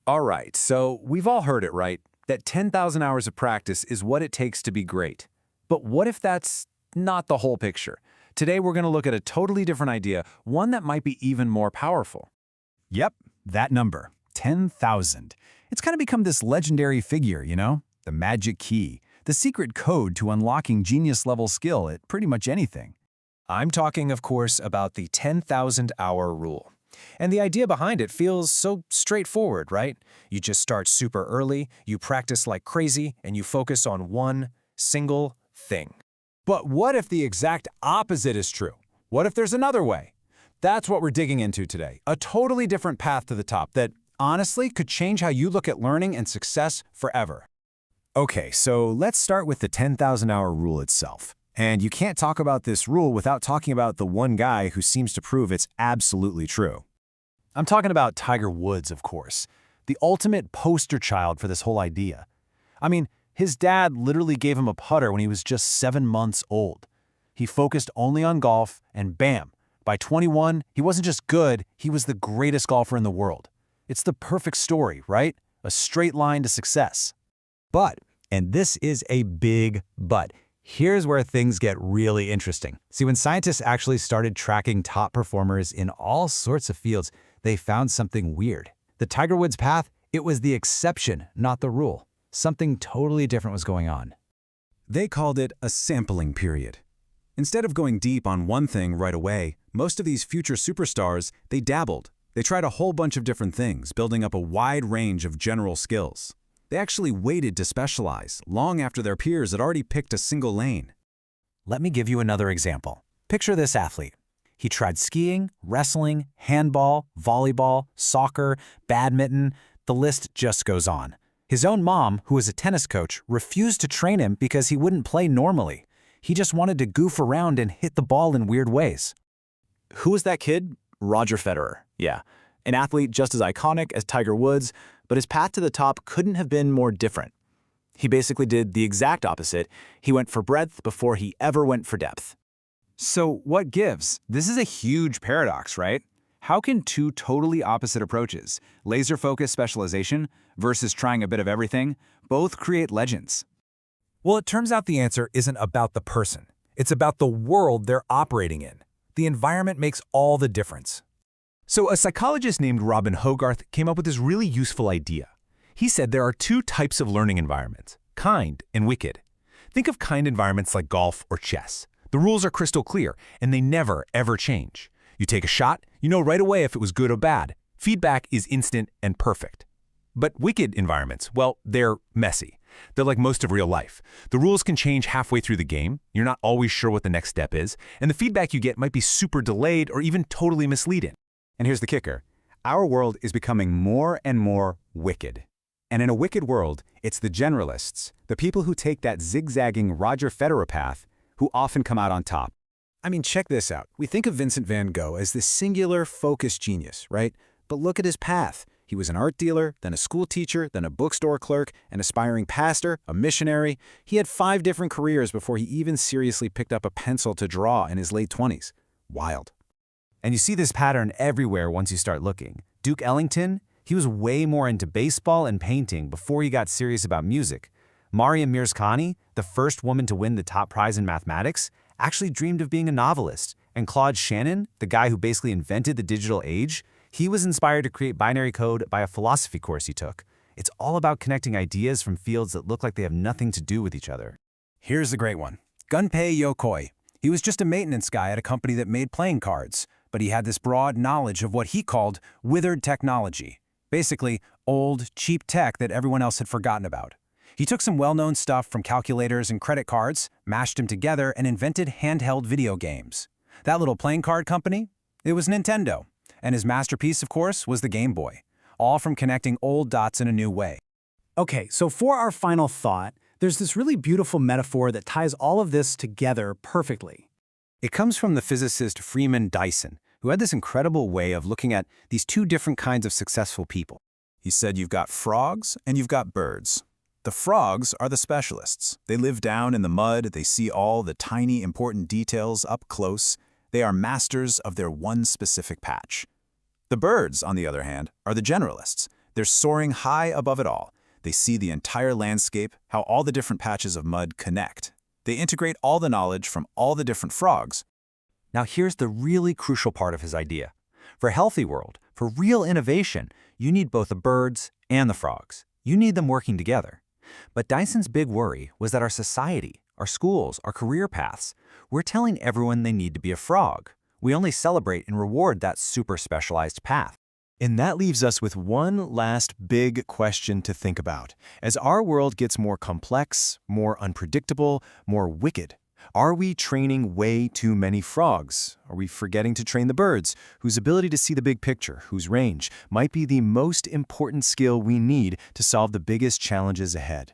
All right, so we've all heard it, right? That 10,000 hours of practice is what it takes to be great. But what if that's not the whole picture? Today we're going to look at a totally different idea, one that might be even more powerful. Yep, that number, 10,000. It's kind of become this legendary figure, you know? The magic key, the secret code to unlocking genius-level skill at pretty much anything. I'm talking, of course, about the 10,000-hour rule. And the idea behind it feels so straightforward, right? You just start super early, you practice like crazy, and you focus on one single thing. But what if the exact opposite is true? What if there's another way? That's what we're digging into today, a totally different path to the top that, honestly, could change how you look at learning and success forever. Okay, so let's start with the 10,000-hour rule itself. And you can't talk about this rule without talking about the one guy who seems to prove it's absolutely true. I'm talking about Tiger Woods, of course, the ultimate poster child for this whole idea. I mean, his dad literally gave him a putter when he was just 7 months old. He focused only on golf, and bam, by 21, he wasn't just good, he was the greatest golfer in the world. It's the perfect story, right? A straight line to success. But, and this is a big but, here's where things get really interesting. See, when scientists actually started tracking top performers in all sorts of fields, they found something weird. The Tiger Woods path, it was the exception, not the rule. Something totally different was going on. They called it a sampling period. Instead of going deep on one thing right away, most of these future superstars, they dabbled. They tried a whole bunch of different things, building up a wide range of general skills. They actually waited to specialize, long after their peers had already picked a single lane. Let me give you another example. Picture this athlete. He tried skiing, wrestling, handball, volleyball, soccer, badminton. The list just goes on. His own mom, who was a tennis coach, refused to train him because he wouldn't play normally. He just wanted to goof around and hit the ball in weird ways. Who was that kid? Roger Federer. Yeah, an athlete just as iconic as Tiger Woods, but his path to the top couldn't have been more different. He basically did the exact opposite. He went for breadth before he ever went for depth. So what gives? This is a huge paradox, right? How can two totally opposite approaches, laser-focused specialization versus trying a bit of everything, both create legends? Well, it turns out the answer isn't about the person. It's about the world they're operating in. The environment makes all the difference. So a psychologist named Robin Hogarth came up with this really useful idea. He said there are two types of learning environments, kind and wicked. Think of kind environments like golf or chess. The rules are crystal clear, and they never, ever change. You take a shot, you know right away if it was good or bad. Feedback is instant and perfect. But wicked environments, well, they're messy. They're like most of real life. The rules can change halfway through the game, you're not always sure what the next step is, and the feedback you get might be super delayed or even totally misleading. And here's the kicker. Our world is becoming more and more wicked. And in a wicked world, it's the generalists, the people who take that zigzagging Roger Federer path, who often come out on top. I mean, check this out. We think of Vincent van Gogh as this singular, focused genius, right? But look at his path. He was an art dealer, then a school teacher, then a bookstore clerk, an aspiring pastor, a missionary. He had 5 different careers before he even seriously picked up a pencil to draw in his late 20s. Wild. And you see this pattern everywhere once you start looking. Duke Ellington, he was way more into baseball and painting before he got serious about music. Mariam Mirzakhani, the first woman to win the top prize in mathematics, actually dreamed of being a novelist. And Claude Shannon, the guy who basically invented the digital age, he was inspired to create binary code by a philosophy course he took. It's all about connecting ideas from fields that look like they have nothing to do with each other. Here's the great one. Gunpei Yokoi. He was just a maintenance guy at a company that made playing cards, but he had this broad knowledge of what he called withered technology. Basically, old, cheap tech that everyone else had forgotten about. He took some well-known stuff from calculators and credit cards, mashed them together, and invented handheld video games. That little playing card company? It was Nintendo. And his masterpiece, of course, was the Game Boy. All from connecting old dots in a new way. Okay, so for our final thought, there's this really beautiful metaphor that ties all of this together perfectly. It comes from the physicist Freeman Dyson, who had this incredible way of looking at these 2 different kinds of successful people. He said you've got frogs and you've got birds. The frogs are the specialists. They live down in the mud, they see all the tiny important details up close. They are masters of their one specific patch. The birds, on the other hand, are the generalists. They're soaring high above it all. They see the entire landscape, how all the different patches of mud connect. They integrate all the knowledge from all the different frogs. Now here's the really crucial part of his idea. For a healthy world, for real innovation, you need both the birds and the frogs. You need them working together. But Dyson's big worry was that our society, our schools, our career paths, we're telling everyone they need to be a frog. We only celebrate and reward that super specialized path. And that leaves us with one last big question to think about. As our world gets more complex, more unpredictable, more wicked, are we training way too many frogs? Are we forgetting to train the birds, whose ability to see the big picture, whose range, might be the most important skill we need to solve the biggest challenges ahead?